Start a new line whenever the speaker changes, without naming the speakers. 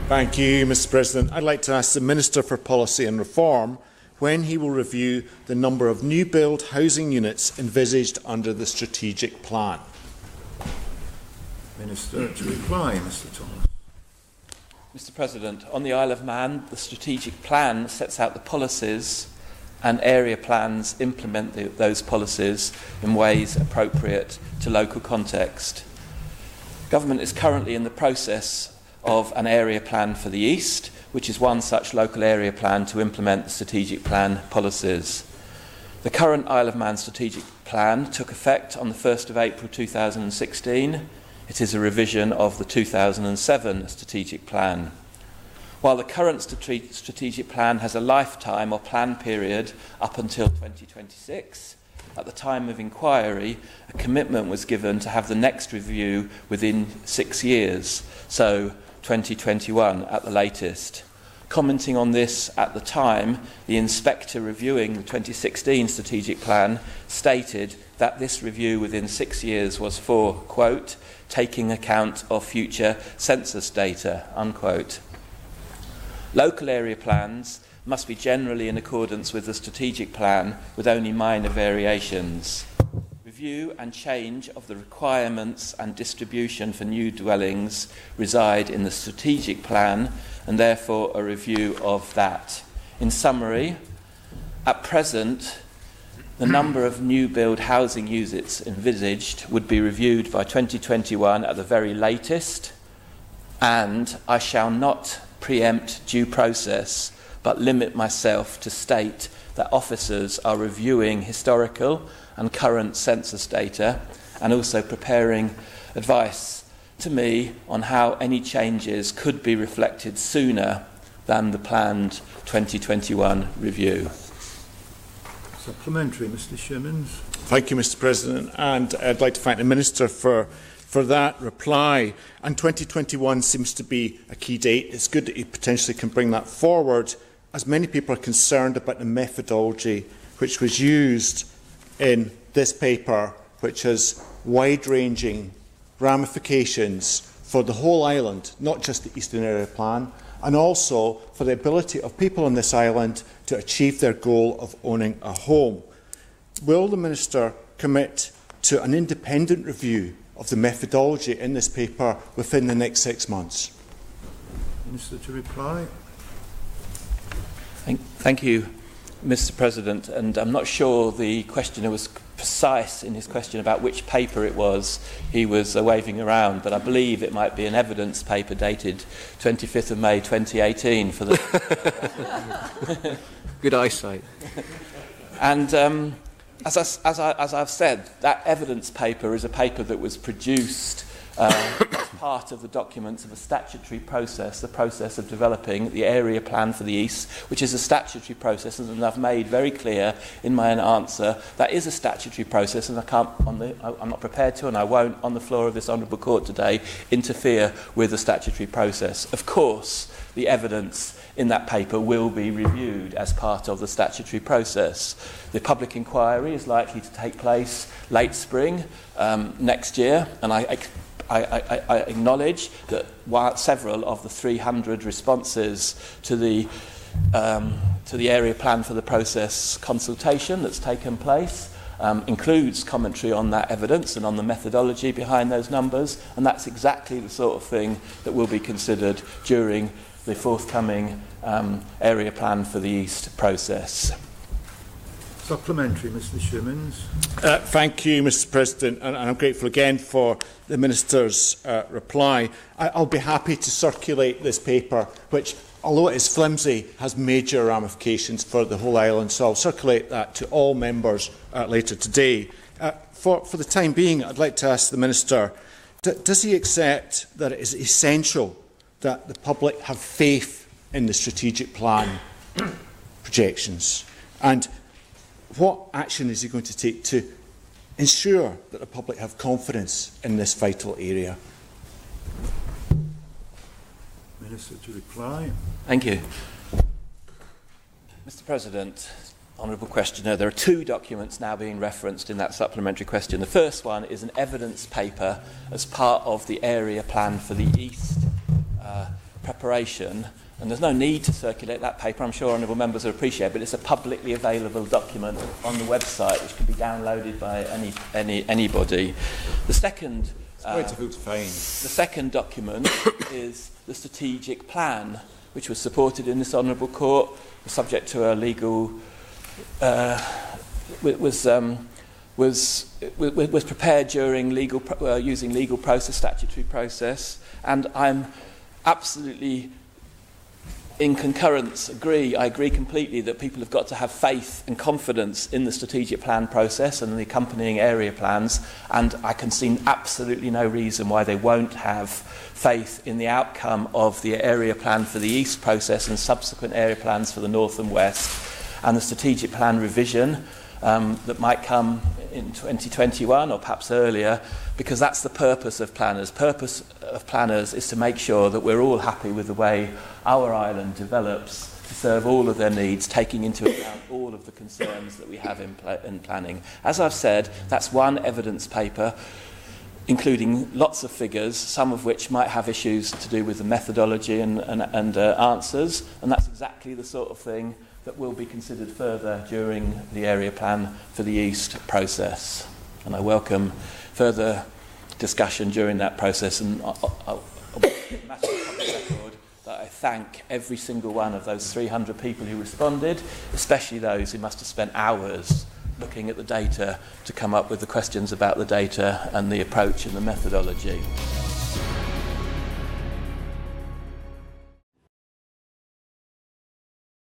Thank you, Mr President. I'd like to ask the Minister for Policy and Reform when he will review the number of new build housing units envisaged under the strategic plan.
Minister to reply, Mr Thomas.
Mr President, on the Isle of Man, the strategic plan sets out the policies and area plans implement those policies in ways appropriate to local context. Government is currently in the process of an area plan for the East, which is one such local area plan to implement the strategic plan policies. The current Isle of Man strategic plan took effect on the 1st of April 2016. It is a revision of the 2007 strategic plan. While the current strategic plan has a lifetime or plan period up until 2026, at the time of inquiry, a commitment was given to have the next review within 6 years, so 2021 at the latest. Commenting on this at the time, the inspector reviewing the 2016 strategic plan stated that this review within 6 years was for, quote, taking account of future census data, unquote. Local area plans must be generally in accordance with the strategic plan with only minor variations. Review and change of the requirements and distribution for new dwellings reside in the strategic plan and therefore a review of that. In summary, at present, the number of new build housing units envisaged would be reviewed by 2021 at the very latest, and I shall not preempt due process but limit myself to state that officers are reviewing historical and current census data and also preparing advice to me on how any changes could be reflected sooner than the planned 2021 review.
Supplementary, Mr Shimmins.
Thank you, Mr President, and I'd like to thank the Minister for that reply. And 2021 seems to be a key date. It's good that you potentially can bring that forward, as many people are concerned about the methodology which was used in this paper, which has wide-ranging ramifications for the whole island, not just the Eastern Area Plan, and also for the ability of people on this island to achieve their goal of owning a home. Will the Minister commit to an independent review of the methodology in this paper within the next 6 months?
Minister to reply.
Thank you, Mr President, and I'm not sure the questioner was precise in his question about which paper it was he was waving around, but I believe it might be an evidence paper dated 25th of May 2018 for the
good eyesight.
And as I've said, that evidence paper is a paper that was produced as part of the documents of a statutory process, the process of developing the area plan for the East, which is a statutory process, and I've made very clear in my answer that is a statutory process, and I'm not prepared to, and I won't, on the floor of this honourable court today, interfere with the statutory process. Of course, the evidence in that paper will be reviewed as part of the statutory process. The public inquiry is likely to take place late spring next year, and I acknowledge that while several of the 300 responses to the area plan for the process consultation that's taken place includes commentary on that evidence and on the methodology behind those numbers, and that's exactly the sort of thing that will be considered during the forthcoming area plan for the East process.
Supplementary, Mr Shimmins.
Thank you, Mr President, and I'm grateful again for the Minister's reply. I'll be happy to circulate this paper, which, although it is flimsy, has major ramifications for the whole island, so I'll circulate that to all members later today. For the time being, I'd like to ask the Minister, does he accept that it is essential that the public have faith in the strategic plan projections? And what action is he going to take to ensure that the public have confidence in this vital area?
Minister to reply.
Thank you. Mr President, Honourable Questioner, there are two documents now being referenced in that supplementary question. The first one is an evidence paper as part of the area plan for the East preparation, and there's no need to circulate that paper, I'm sure honourable members will appreciate, but it's a publicly available document on the website which can be downloaded by anybody. The second document is the strategic plan, which was supported in this honourable court, subject to a legal was prepared during using legal process, statutory process, and I'm absolutely in concurrence, I agree completely that people have got to have faith and confidence in the strategic plan process and the accompanying area plans, and I can see absolutely no reason why they won't have faith in the outcome of the area plan for the east process and subsequent area plans for the north and west, and the strategic plan revision that might come in 2021 or perhaps earlier, because that's the purpose of planners. Purpose of planners is to make sure that we're all happy with the way our island develops to serve all of their needs, taking into account all of the concerns that we have in planning. As I've said, that's one evidence paper, including lots of figures, some of which might have issues to do with the methodology and answers, and that's exactly the sort of thing that will be considered further during the area plan for the east process. And I welcome further discussion during that process, and I'll matter of public record that I thank every single one of those 300 people who responded, especially those who must have spent hours looking at the data to come up with the questions about the data and the approach and the methodology.